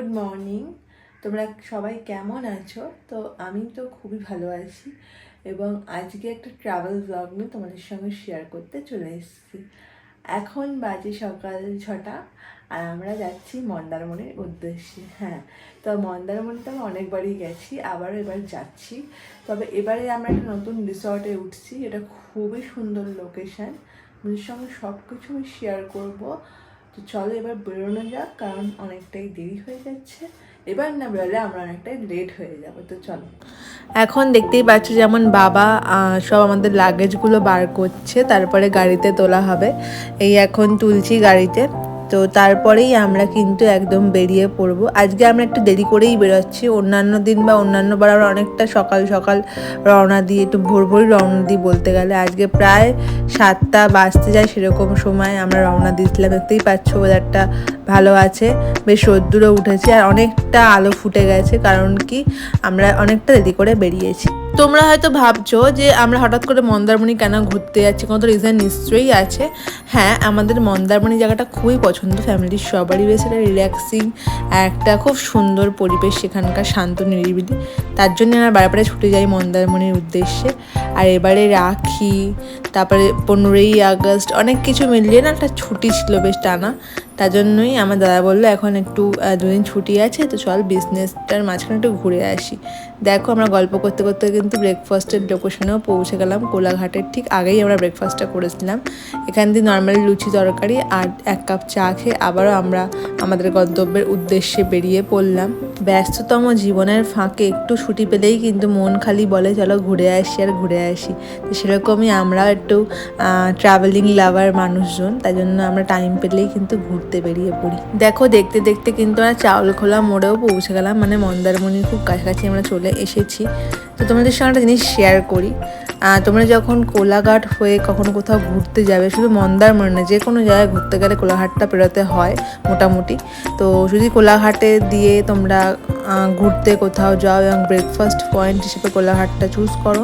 Good morning. তোমরা সবাই কেমন আছো? তো আমি তো খুবই ভালো আছি এবং আজকে একটা ট্রাভেল ব্লগ নিয়ে তোমাদের সঙ্গে শেয়ার করতে চলে এসেছি। এখন বাজে সকাল 6টা আর আমরা যাচ্ছি মন্দারমনির উদ্দেশ্যে। হ্যাঁ, তো মন্দারমনিতে আমি অনেকবারই গেছি, আবারও এবার যাচ্ছি। তবে এবারে আমরা একটা নতুন রিসর্টে উঠছি, এটা খুবই সুন্দর লোকেশান। ওদের সঙ্গে সব কিছু আমি শেয়ার করবো। তো চলো এবার বেরোনো যাক, কারণ অনেকটাই দেরি হয়ে যাচ্ছে। এবার না বেরোলে আমরা অনেকটাই লেট হয়ে যাবো। তো চলো, এখন দেখতেই পাচ্ছ যেমন বাবা সব আমাদের লাগেজগুলো বার করছে, তারপরে গাড়িতে তোলা হবে। এই এখন তুলছি গাড়িতে, তো তারপরেই আমরা কিন্তু একদম বেরিয়ে পড়বো। আজকে আমরা একটু দেরি করেই বেরোচ্ছি, অন্যান্য দিন বা অন্যান্য বার আমরা অনেকটা সকাল সকাল রওনা দিই, একটু ভোর ভোরই রওনা দিই বলতে গেলে। আজকে প্রায় 7টা বাজতে যায়, সেরকম সময় আমরা রওনা দিয়েছিলাম। দেখতেই পাচ্ছ ওয়েদারটা ভালো আছে, বেশ রোদ্দুরও উঠেছে আর অনেকটা আলো ফুটে গেছে, কারণ কি আমরা অনেকটা দেরি করে বেরিয়েছি। তোমরা হয়তো ভাবছো যে আমরা হঠাৎ করে মন্দারমণি কেন ঘুরতে যাচ্ছি, কোনো তো রিজন নিশ্চয়ই আছে। হ্যাঁ, আমাদের মন্দারমণি জায়গাটা খুবই পছন্দ, ফ্যামিলির সবারই। বেশ একটা রিল্যাক্সিং, একটা খুব সুন্দর পরিবেশ সেখানকার, শান্ত নিরিবিলি। তার জন্য আমরা বারবারে ছুটে যাই মন্দারমণির উদ্দেশ্যে। আর এবারে রাখি, তারপরে 15ই আগস্ট, অনেক কিছু মিলিয়ে না একটা ছুটি ছিল বেশ টানা। তার জন্যই আমার দাদা বললো এখন একটু 2 দিন ছুটি আছে, তো চল বিজনেসটার মাঝখানে একটু ঘুরে আসি। দেখো আমরা গল্প করতে করতে কিন্তু ব্রেকফাস্টের লোকেশনেও পৌঁছে গেলাম। কোলাঘাটের ঠিক আগেই আমরা ব্রেকফাস্টটা করেছিলাম। এখান দিয়ে নর্মালি লুচি তরকারি আর 1 কাপ চা খেয়ে আবারও আমরা আমাদের গন্তব্যের উদ্দেশ্যে বেরিয়ে পড়লাম। ব্যস্ততম জীবনের ফাঁকে একটু ছুটি পেলেই কিন্তু মন খালি বলে চলো ঘুরে আসি আর ঘুরে আসি। তো সেরকমই আমরা একটু ট্রাভেলিং লাভার মানুষজন, তাই জন্য আমরা টাইম পেলেই কিন্তু ঘুরতে বেরিয়ে পড়ি। দেখো দেখতে দেখতে কিন্তু আমরা চাউলখোলা মোড়েও পৌঁছে গেলাম, মানে মন্দারমণির খুব কাছাকাছি আমরা চলে এসেছি। তো তোমাদের সঙ্গে একটা জিনিস শেয়ার করি, তোমরা যখন কোলাঘাট হয়ে কখনো কোথাও ঘুরতে যাবে, শুধু মন্দারমণি না, যে কোনো জায়গায় ঘুরতে গেলে কোলাঘাটটা পেরোতে হয় মোটামুটি। তো যদি কোলাঘাটে দিয়ে তোমরা ঘুরতে কোথাও যাও এবং ব্রেকফাস্ট পয়েন্ট হিসেবে কোলাঘাটটা চুজ করো,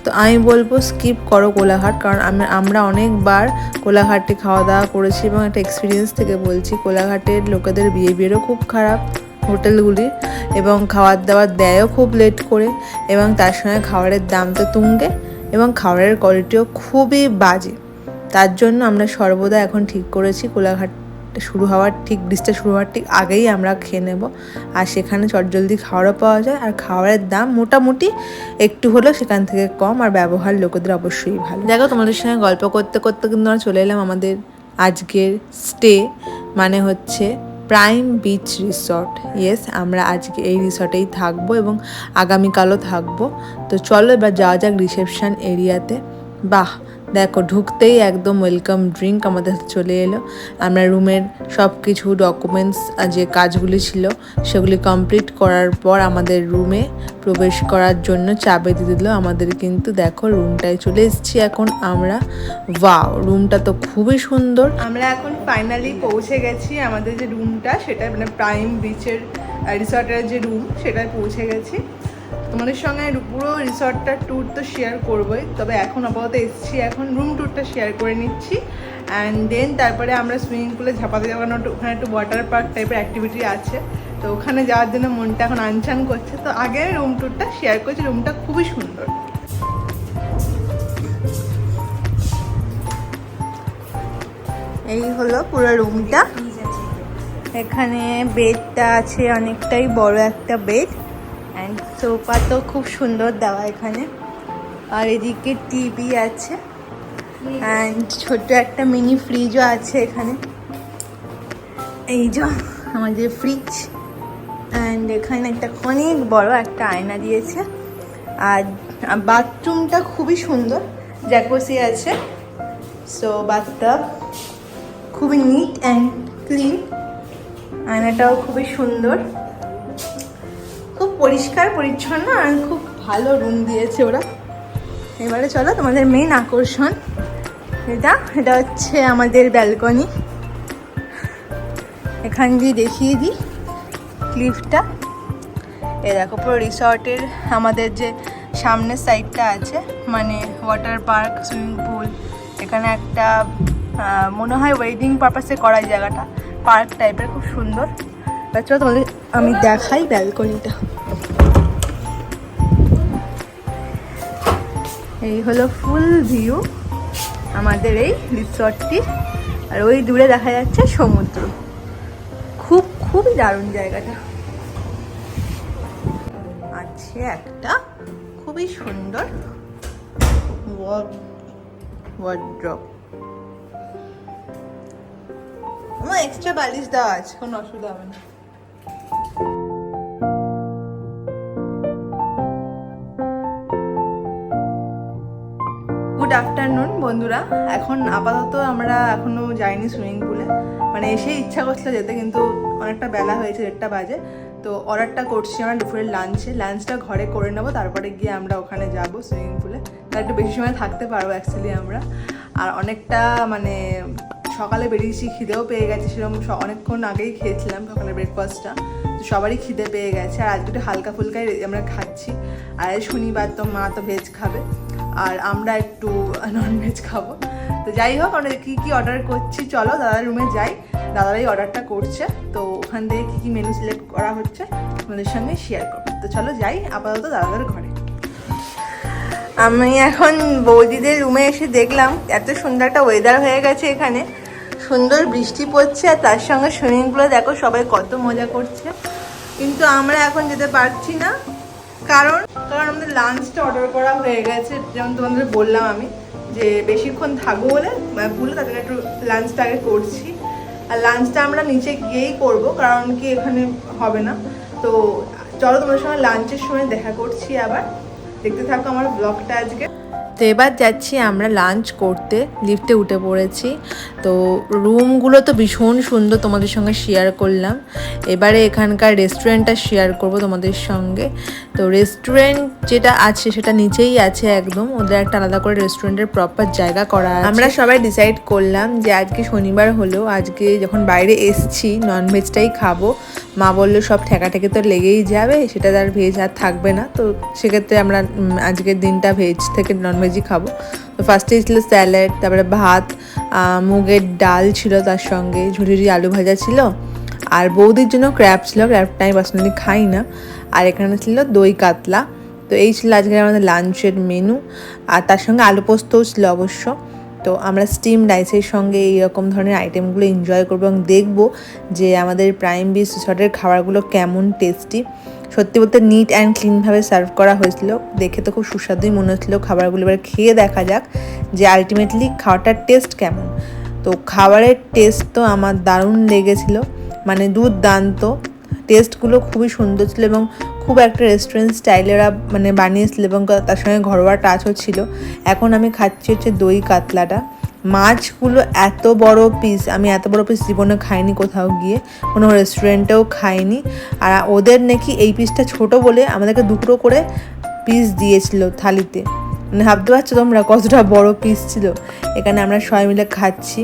তো আমি বলবো স্কিপ করো কোলাঘাট, কারণ আমরা অনেকবার কোলাঘাটে খাওয়া দাওয়া করেছি এবং একটা এক্সপিরিয়েন্স থেকে বলছি, কোলাঘাটের লোকেদের বিহেভিয়ারও খুব খারাপ হোটেলগুলির, এবং খাবার দাবার দেয়ও খুব লেট করে, এবং তার সঙ্গে খাবারের দাম তো তুঙ্গে, এবং খাবারের কোয়ালিটিও খুবই বাজে। তার জন্য আমরা সর্বদা এখন ঠিক করেছি কোলাঘাট শুরু হওয়ার ঠিক ব্রিজটা শুরু হওয়ার ঠিক আগেই আমরা খেয়ে নেব। আর সেখানে চটজলদি খাবারও পাওয়া যায়, আর খাবারের দাম মোটামুটি একটু হলেও সেখান থেকে কম, আর ব্যবহার লোকেদের অবশ্যই ভালো। দেখো তোমাদের সঙ্গে গল্প করতে করতে কিন্তু আমরা চলে এলাম আমাদের আজকের স্টে, মানে হচ্ছে প্রাইম বিচ রিসর্ট। ইয়েস, আমরা আজকে এই রিসর্টেই থাকবো এবং আগামীকালও থাকবো। তো চলো এবার যাওয়া যাক রিসেপশন এরিয়াতে। বাহ, দেখো ঢুকতেই একদম ওয়েলকাম ড্রিঙ্ক আমাদের হাতে চলে এলো। আমরা রুমের সব কিছু ডকুমেন্টস যে কাজগুলি ছিল সেগুলি কমপ্লিট করার পর আমাদের রুমে প্রবেশ করার জন্য চাবি দিয়ে দিল আমাদের। কিন্তু দেখো রুমটায় চলে এসেছি এখন আমরা। ওয়াও, রুমটা তো খুবই সুন্দর। আমরা এখন ফাইনালি পৌঁছে গেছি আমাদের যে রুমটা, সেটা মানে প্রাইম বিচের রিসর্টের যে রুম, সেটায় পৌঁছে গেছি। তোমাদের সঙ্গে পুরো রিসর্টটার ট্যুর তো শেয়ার করবোই, তবে এখন আপাতত এসেছি, এখন রুম ট্যুরটা শেয়ার করে নিচ্ছি। অ্যান্ড দেন তারপরে আমরা সুইমিং পুলে ঝাঁপাতে যাবো, ওখানে একটু ওয়াটার পার্ক টাইপের অ্যাক্টিভিটি আছে, তো ওখানে যাওয়ার জন্য মনটা এখন আনচান করছে। তো আগে রুম ট্যুরটা শেয়ার করছি, রুমটা খুবই সুন্দর। এই হলো পুরো রুমটা। এখানে বেডটা আছে, অনেকটাই বড় একটা বেড, অ্যান্ড সোফা তো খুব সুন্দর দেওয়া এখানে। আর এদিকে টিভি আছে, অ্যান্ড ছোট একটা মিনি ফ্রিজও আছে এখানে। এই যে আমাদের ফ্রিজ, অ্যান্ড এখানে একটা অনেক বড় একটা আয়না দিয়েছে। আর বাথরুমটা খুবই সুন্দর, জ্যাকুজি আছে। সো বাথটাব খুবই নিট অ্যান্ড ক্লিন, আয়নাটাও খুবই সুন্দর, খুব পরিষ্কার পরিচ্ছন্ন, আর খুব ভালো রুম দিয়েছে ওরা। এবারে চলো তোমাদের মেইন আকর্ষণ, এটা হচ্ছে আমাদের ব্যালকনি। এখান দিয়ে দেখিয়ে দিই ক্লিফটা। এ দেখো পুরো রিসর্টের আমাদের যে সামনের সাইডটা আছে, মানে ওয়াটার পার্ক, সুইমিং পুল, এখানে একটা মনে হয় ওয়েডিং পারপাসে করা জায়গাটা, পার্ক টাইপের, খুব সুন্দর। চলো তোমাদের আমি দেখাই ব্যালকনিটা। এই হলো ফুল ভিউ আমাদের এই রিসর্টটির। আর ওই দূরে দেখা যাচ্ছে সমুদ্র। খুবই দারুণ জায়গাটা। আছে একটা খুবই সুন্দর ওয়ার্ড্রপ। আমার এক্সট্রা বালিশ দেওয়া আছে, কোনো অসুবিধা হবে না। গুড আফটারনুন বন্ধুরা। এখন আপাতত আমরা এখনো যাইনি সুইমিং পুলে, মানে এসে ইচ্ছা করছিল যেতে, কিন্তু অনেকটা বেলা হয়েছে, 1টা বাজে। তো অর্ডারটা করছি আমরা দুপুরের লাঞ্চটা ঘরে করে নেবো, তারপরে গিয়ে আমরা ওখানে যাব সুইমিং পুলে। তার একটু বেশি সময় থাকতে পারবো অ্যাকচুয়ালি আমরা। আর অনেকটা মানে সকালে বেরিয়েছি, খিদেও পেয়ে গেছে, সেরকম অনেকক্ষণ আগেই খেয়েছিলাম সকালে ব্রেকফাস্টটা। তো সবারই খিদে পেয়ে গেছে, আর আজকে একটু হালকা ফুলকাই আমরা খাচ্ছি। আর শনিবার তো মা তো ভেজ খাবে, আর আমরা একটু ননভেজ খাবো। তো যাই হোক, আমরা কী অর্ডার করছি, চলো দাদার রুমে যাই। দাদারাই অর্ডারটা করছে, তো ওখান থেকে কী মেনু সিলেক্ট করা হচ্ছে আমাদের সঙ্গে শেয়ার করবো। তো চলো যাই আপাতত দাদাদের ঘরে। আমি এখন বৌদিদের রুমে এসে দেখলাম এত সুন্দর একটা ওয়েদার হয়ে গেছে এখানে, সুন্দর বৃষ্টি পড়ছে, আর তার সঙ্গে সুইমিং পুলে দেখো সবাই কত মজা করছে। কিন্তু আমরা এখন যেতে পারছি না, কারণ আমাদের লাঞ্চটা অর্ডার করা হয়ে গেছে। যেমন তোমাদের বললাম আমি যে বেশিক্ষণ থাকবো বলে পুলে, তাদের একটু লাঞ্চটা আগে করছি। আর লাঞ্চটা আমরা নিচে গিয়েই করব, কারণ কি এখানে হবে না। তো চলো তোমাদের সঙ্গে লাঞ্চের সময় দেখা করছি আবার, দেখতে থাকো আমার ব্লগটা আজকে। তো এবার যাচ্ছি আমরা লাঞ্চ করতে, লিফটে উঠে পড়েছি। তো রুমগুলো তো ভীষণ সুন্দর, তোমাদের সঙ্গে শেয়ার করলাম। এবারে এখানকার রেস্টুরেন্টটা শেয়ার করব তোমাদের সঙ্গে। তো রেস্টুরেন্ট যেটা আছে সেটা নিচেই আছে একদম, ওদের একটা আলাদা করে রেস্টুরেন্টের প্রপার জায়গা করা আছে। আমরা সবাই ডিসাইড করলাম যে আজকে শনিবার হলো, আজকে যখন বাইরে এসছি ননভেজটাই খাবো। মা বললো সব ঠেকাঠেকি তো লেগেই যাবে, সেটা আর ভেজ আর থাকবে না। তো সেক্ষেত্রে আমরা আজকের দিনটা ভেজ থেকে ননভেজই খাবো। তো ফার্স্টেই ছিল স্যালাড, তারপরে ভাত, মুগের ডাল ছিল, তার সঙ্গে ঝুড়ি আলু ভাজা ছিল, আর বৌদির জন্য ক্র্যাব ছিল। ক্র্যাবটা আমি পার্সোনালি খাই না। আর এখানে ছিল দই কাতলা। তো এই ছিল আজকে আমাদের লাঞ্চের মেনু। আর তার সঙ্গে আলু পোস্তও ছিল অবশ্য। তো আমরা স্টিম রাইসের সঙ্গে এইরকম ধরনের আইটেমগুলো এনজয় করবো এবং দেখবো যে আমাদের প্রাইম বিচ রিসর্টের খাবারগুলো কেমন টেস্টি। সত্যি বলতে নিট অ্যান্ড ক্লিনভাবে সার্ভ করা হয়েছিল, দেখে তো খুব সুস্বাদুই মনে হচ্ছিলো খাবারগুলো। এবার খেয়ে দেখা যাক যে আলটিমেটলি খাওয়াটার টেস্ট কেমন। তো খাবারের টেস্ট তো আমার দারুণ লেগেছিলো, মানে দুর্দান্ত। টেস্টগুলো খুবই সুন্দর ছিল এবং খুব একটা রেস্টুরেন্ট স্টাইলে ওরা মানে বানিয়েছিল, এবং তার সঙ্গে ঘরোয়া টাচও ছিল। এখন আমি খাচ্ছি হচ্ছে দই কাতলাটা। মাছগুলো এত বড় পিস, আমি এত বড় পিস জীবনে খাইনি কোথাও গিয়ে, কোনো রেস্টুরেন্টেও খাইনি। আর ওদের নাকি এই পিসটা ছোট বলে আমাদেরকে 2 করে পিস দিয়েছিল থালিতে। মানে ভাবতে পারছো তোমরা কতটা বড় পিস ছিল। এখানে আমরা সবাই মিলে খাচ্ছি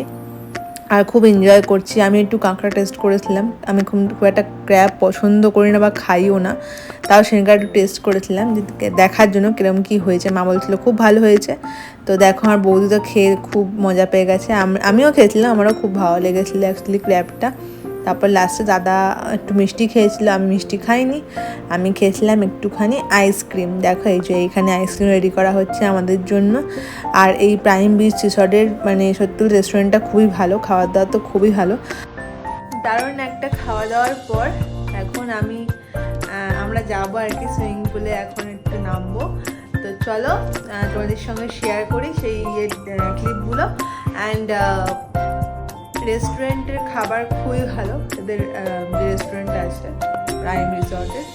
আর খুব এনজয় করছি। আমি একটু কাঁকড়া টেস্ট করেছিলাম, আমি খুব একটা ক্র্যাব পছন্দ করি না বা খাইও না, তাও সেখানকার একটু টেস্ট করেছিলাম দেখার জন্য কিরকম কী হয়েছে। মা বলছিলো খুব ভালো হয়েছে। তো দেখো আমার বৌদি তো খেয়ে খুব মজা পেয়ে গেছে, আমিও খেয়েছিলাম, আমারও খুব ভালো লেগেছিলো অ্যাকচুয়ালি ক্র্যাবটা। তারপর লাস্টে দাদা একটু মিষ্টি খেয়েছিল, আমি মিষ্টি খাইনি। আমি খেয়েছিলাম একটুখানি আইসক্রিম। দেখো এই যে এইখানে আইসক্রিম রেডি করা হচ্ছে আমাদের জন্য। আর এই প্রাইম বিচ রিসর্টের মানে সত্যি রেস্টুরেন্টটা খুবই ভালো, খাওয়ার দাওয়া তো খুবই ভালো। দারুণ একটা খাওয়া দাওয়ার পর এখন আমরা যাবো আর কি সুইমিং পুলে, এখন একটু নামবো। তো চলো তোমাদের সঙ্গে শেয়ার করি সেই ক্লিপগুলো। অ্যান্ড রেস্টুরেন্টের খাবার খুবই ভালো, এদের যে রেস্টুরেন্ট আছে প্রাইম রিসর্টের,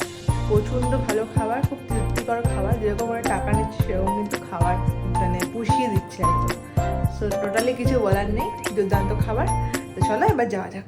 প্রচণ্ড ভালো খাবার, খুব তৃপ্তিকর খাবার। যেরকম ওরা টাকা নিচ্ছে সেরকম কিন্তু খাবার মানে পুষিয়ে দিচ্ছে একদম। সো টোটালি কিছু বলার নেই, দুর্দান্ত খাবার। তো চলো এবার যাওয়া যাক।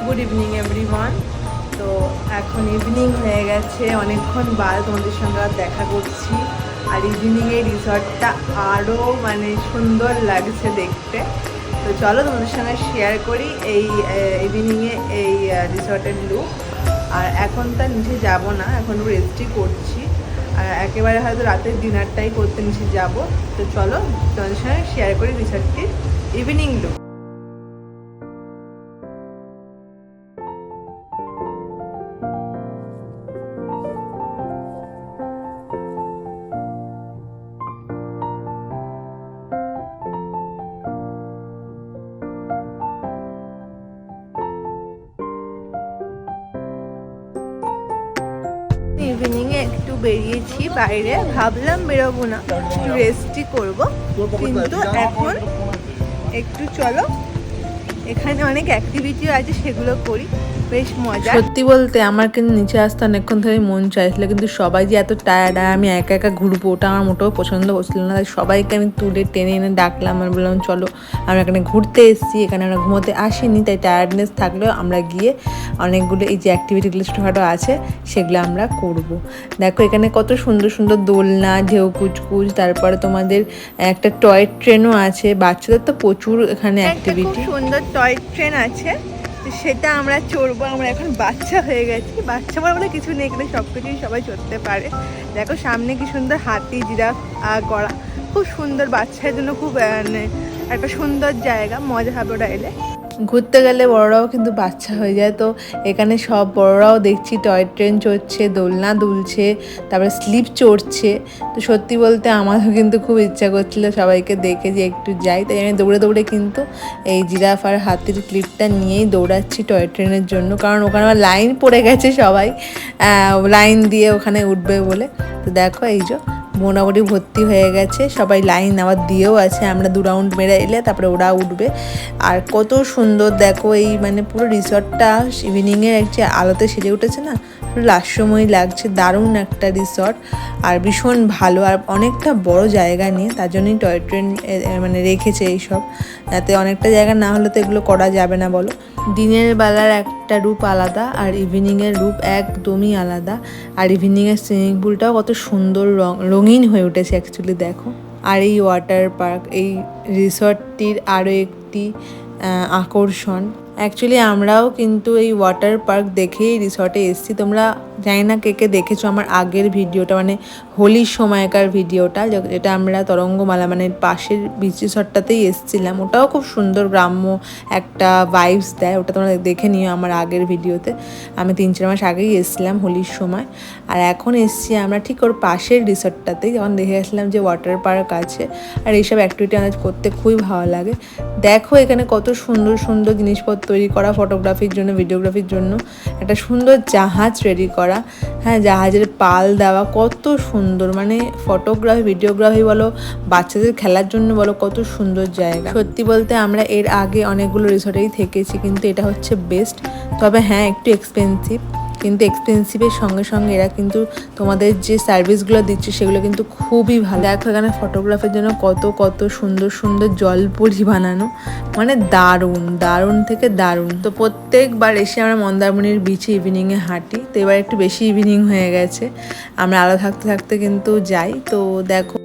Good evening everyone. তো এখন এখন ইভিনিং হয়ে গেছে, অনেকক্ষণ বাদ তোমাদের সঙ্গে দেখা করছি। আর ইভিনিংয়ে রিসর্টটা আরও মানে সুন্দর লাগছে দেখতে। তো চলো তোমাদের সঙ্গে শেয়ার করি এই ইভিনিংয়ে এই রিসর্টের লুক। আর এখন তার নিচে যাব না, এখন রেস্টই করছি। আর একেবারে হয়তো রাতের ডিনারটাই করতে নিচে যাব। তো চলো তোমাদের সঙ্গে শেয়ার করি রিসর্টটির ইভিনিং লুক। ইভিনিংয়ে একটু বেরিয়েছি বাইরে, ভাবলাম বেরোবো না, একটু রেস্টই করবো। কিন্তু এখন একটু চলো, এখানে অনেক অ্যাক্টিভিটিও আছে, সেগুলো করি, বেশ মজা। সত্যি বলতে আমার কিন্তু নিচে আসতে অনেকক্ষণ ধরে মন চাইছিল, কিন্তু সবাই যে এত টায়ার্ড আর আমি একা একা ঘুরবো ওটা আমার মোটেও পছন্দ করছিল না। তাই সবাইকে আমি তুলে টেনে এনে ডাকলাম আর বললাম চলো, আমরা এখানে ঘুরতে এসেছি, এখানে আমরা ঘুমোতে আসিনি, তাই টায়ার্ডনেস থাকলেও আমরা গিয়ে অনেকগুলো এই যে অ্যাক্টিভিটিগুলো ছোটোখাটো আছে সেগুলো আমরা করব। দেখো এখানে কত সুন্দর সুন্দর দোলনা, ঢেউ কুচকুচ, তারপরে তোমাদের একটা টয় ট্রেনও আছে। বাচ্চাদের তো প্রচুর এখানে অ্যাক্টিভিটি, সুন্দর টয় ট্রেন আছে, সেটা আমরা চড়বো। আমরা এখন বাচ্চা হয়ে গেছি, বাচ্চা বলে কিছু নেই, এখানে সব কিছুই সবাই চড়তে পারে। দেখো সামনে কি সুন্দর হাতি, জিরাফ, গড়া, খুব সুন্দর, বাচ্চাদের জন্য খুব একটা সুন্দর জায়গা, মজা হবে ওরা এলে। ঘুরতে গেলে বড়রাও কিন্তু বাচ্চা হয়ে যায়। তো এখানে সব বড়রাও দেখছি টয় ট্রেন চড়ছে, দোলনা দুলছে, তারপরে স্লিপ চড়ছে। তো সত্যি বলতে আমারও কিন্তু খুব ইচ্ছা করছিল সবাইকে দেখে যে একটু যাই, তাই আমি দৌড়ে দৌড়ে কিন্তু এই জিরাফ আর হাতির ক্লিপটা নিয়েই দৌড়াচ্ছি টয় ট্রেনের জন্য, কারণ ওখানে আমার লাইন পড়ে গেছে, সবাই লাইন দিয়ে ওখানে উঠবে বলে। তো দেখো এই যে মোটামুটি ভর্তি হয়ে গেছে, সবাই লাইন আবার দিয়েও আছে, আমরা 2 রাউন্ড মেরে এলে তারপরে ওরা উঠবে। আর কত সুন্দর দেখো এই মানে পুরো রিসর্টটা ইভিনিংয়ের একটি আলোতে সেজে উঠেছে না, পুরো লাস্যময়ী লাগছে, দারুণ একটা রিসর্ট আর ভীষণ ভালো, আর অনেকটা বড় জায়গা নিয়ে, তার জন্যই টয় ট্রেন মানে রেখেছে এইসব, যাতে অনেকটা জায়গা না হলে তো এগুলো করা যাবে না বলো। দিনের বেলার একটা রূপ আলাদা আর ইভিনিংয়ের রূপ একদমই আলাদা। আর ইভিনিংয়ের সুইমিং পুলটাও কত সুন্দর রঙিন হয়ে উঠেছে অ্যাকচুয়ালি দেখো। আর এই ওয়াটার পার্ক, এই রিসর্টটির আরও একটি আকর্ষণ। অ্যাকচুয়ালি আমরাও কিন্তু এই ওয়াটার পার্ক দেখেই রিসর্টে এসেছি। তোমরা জানি না কে কে দেখেছো আমার আগের ভিডিওটা, মানে হোলির সময়কার ভিডিওটা, যেটা আমরা তরঙ্গমালা মানে পাশের বিচ রিসর্টটাতেই এসেছিলাম। ওটাও খুব সুন্দর গ্রাম্য একটা ভাইবস দেয়, ওটা তোমরা দেখে নিও আমার আগের ভিডিওতে। আমি 3-4 মাস আগেই এসেছিলাম হোলির সময়। আর এখন এসেছি আমরা ঠিক ওর পাশের রিসর্টটাতেই, যখন দেখে গেছিলাম যে ওয়াটার পার্ক আছে। আর এইসব অ্যাক্টিভিটি আমাদের করতে খুবই ভালো লাগে। দেখো এখানে কত সুন্দর সুন্দর জিনিসপত্র তৈরি করা ফটোগ্রাফির জন্য, ভিডিওগ্রাফির জন্য, একটা সুন্দর জাহাজ রেডি করা, হ্যাঁ জাহাজের পাল দেওয়া, কত সুন্দর, মানে ফটোগ্রাফি ভিডিওগ্রাফি বলো, বাচ্চাদের খেলার জন্য বলো, কত সুন্দর জায়গা। সত্যি বলতে আমরা এর আগে অনেকগুলো রিসর্টেই থেকেছি, কিন্তু এটা হচ্ছে বেস্ট। তবে হ্যাঁ একটু এক্সপেন্সিভ, কিন্তু এক্সপেন্সিভের সঙ্গে সঙ্গে এরা কিন্তু তোমাদের যে সার্ভিসগুলো দিচ্ছে সেগুলো কিন্তু খুবই ভালো। দেখো এখানে ফটোগ্রাফির জন্য কত কত সুন্দর সুন্দর জলপরি বানানো, মানে দারুণ দারুণ থেকে দারুণ। তো প্রত্যেকবার এসে আমরা মন্দারমণির বিচে ইভিনিংয়ে হাঁটি, তো এবার একটু বেশি ইভিনিং হয়ে গেছে, আমরা আলো থাকতে থাকতে কিন্তু যাই। তো দেখো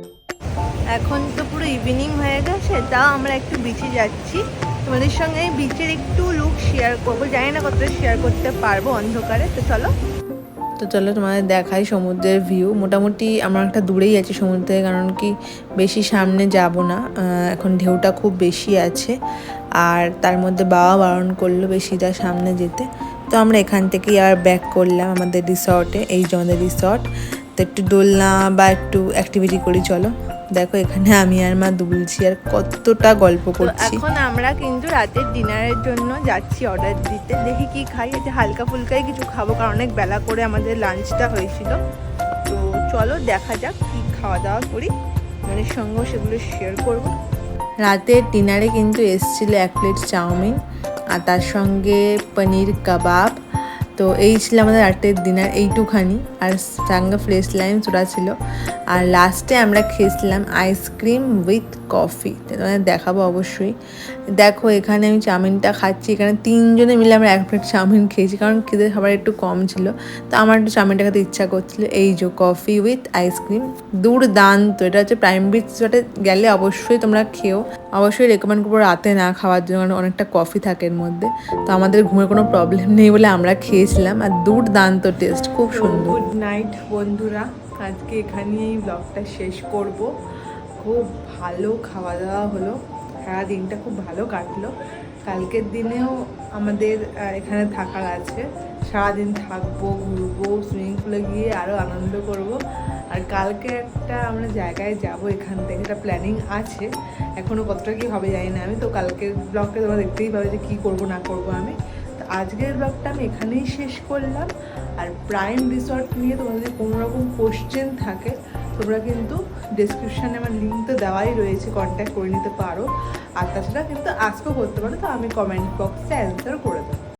এখন তো পুরো ইভিনিং হয়ে গেছে, তাও আমরা একটু বিচে যাচ্ছি। তোমাদের সঙ্গে বিচের একটু লুক শেয়ার করবো, জানি না কতটা শেয়ার করতে পারবো অন্ধকারে। তো চলো তোমাদের দেখাই সমুদ্রের ভিউ। মোটামুটি আমরা একটা দূরেই আছি সমুদ্র থেকে, কারণ কি বেশি সামনে যাব না, এখন ঢেউটা খুব বেশি আছে। আর তার মধ্যে বাবা বারণ করলো বেশিটা সামনে যেতে, তো আমরা এখান থেকেই আর ব্যাক করলাম আমাদের রিসর্টে। এই যে আমাদের রিসর্ট, তো একটু দোলনা বা একটু অ্যাক্টিভিটি করি চলো। দেখো এখানে আমি আর মা দুলছি আর কতটা গল্প করছি। এখন আমরা কিন্তু রাতের ডিনারের জন্য যাচ্ছি অর্ডার দিতে, দেখি কি খাই। এটা হালকা ফুলকাই কিছু খাবো, কারণ অনেক বেলা করে আমাদের লাঞ্চটা হয়েছিল। তো চলো দেখা যাক কি খাওয়া দাওয়া করি, মানে সঙ্গেও সেগুলো শেয়ার করব। রাতের ডিনারে কিন্তু এসেছিলো 1 প্লেট চাউমিন আর তার সঙ্গে পনির কাবাব। তো এই ছিল আমাদের রাতের ডিনার, এইটুখানি। আর সঙ্গে ফ্রেশ লাইম ওটা ছিল। আর লাস্টে আমরা খেয়েছিলাম আইসক্রিম উইথ কফি, তোমাদের দেখাবো অবশ্যই। দেখো এখানে আমি চাউমিনটা খাচ্ছি, এখানে 3 জনে মিলে আমরা এক প্লেট চাউমিন খেয়েছি, কারণ খিদে সবার একটু কম ছিল, তো আমার একটু চাউমিনটা খেতে ইচ্ছা করছিল। এই যে কফি উইথ আইসক্রিম, দুর্দান্ত। এটা হচ্ছে প্রাইম বিচ রিসর্টে গেলে অবশ্যই তোমরা খেও। অবশ্যই রেকমেন্ড করবো রাতে না খাওয়ার জন্য, কারণ অনেকটা কফি থাকে এর মধ্যে। তো আমাদের ঘুমের কোনো প্রবলেম নেই বলে আমরা খেয়েছিলাম, আর দুর্দান্ত টেস্ট, খুব সুন্দর। গুড নাইট বন্ধুরা, আজকে এখানেই এই ব্লগটা শেষ করব। খুব ভালো খাওয়া দাওয়া হলো, সারা দিনটা খুব ভালো কাটলো। কালকের দিনেও আমাদের এখানে থাকার আছে, সারাদিন থাকবো, ঘুরবো, সুইমিং পুলে গিয়ে আরও আনন্দ করব। আর কালকে একটা আমরা জায়গায় যাব, এখান থেকে একটা প্ল্যানিং আছে, এখনও কতটা কী হবে জানি না আমি। তো কালকের ব্লগটা তোমরা দেখতেই পাবে যে কী করবো না করবো আমি। তো আজকের ব্লগটা আমি এখানেই শেষ করলাম। আর প্রাইম রিসর্ট নিয়ে তোমাদের যদি কোনো রকম কোশ্চেন থাকে, তোমরা কিন্তু ডেসক্রিপশানে আমার লিঙ্ক তো দেওয়াই রয়েছে, কন্ট্যাক্ট করে নিতে পারো। আর তাছাড়া কিন্তু আজকেও করতে পারো, তো আমি কমেন্ট বক্সে অ্যান্সার করে দেবো।